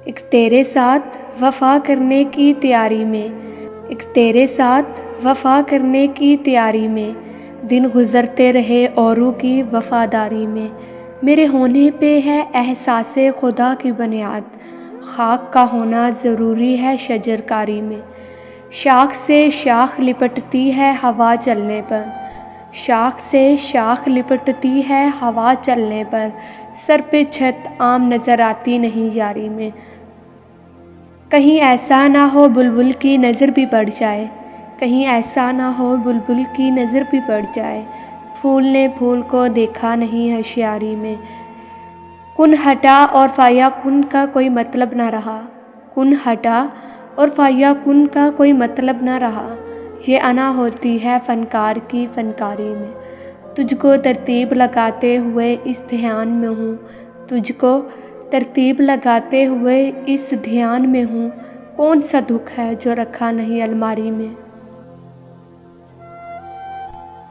ایک تیرے ساتھ وفا کرنے کی تیاری میں، ایک تیرے ساتھ وفا کرنے کی تیاری میں، دن گزرتے رہے اوروں کی وفاداری میں، میرے ہونے پہ ہے احساس خدا کی بنیاد، خاک کا ہونا ضروری ہے شجر کاری میں، شاخ سے شاخ لپٹتی ہے ہوا چلنے پر، شاخ سے شاخ لپٹتی ہے ہوا چلنے پر، سر پہ چھت عام نظر آتی نہیں یاری میں، کہیں ایسا نہ ہو بلبل کی نظر بھی پڑ جائے، کہیں ایسا نہ ہو بلبل کی نظر بھی پڑ جائے، پھول نے پھول کو دیکھا نہیں ہوشیاری میں، کن ہٹا اور فایا کن کا کوئی مطلب نہ رہا، کن ہٹا اور فایا کن کا کوئی مطلب نہ رہا، یہ انا ہوتی ہے فنکار کی فنکاری میں، تجھ کو ترتیب لگاتے ہوئے اس دھیان میں ہوں، تجھ کو ترتیب لگاتے ہوئے اس دھیان میں ہوں، کون سا دکھ ہے جو رکھا نہیں الماری میں۔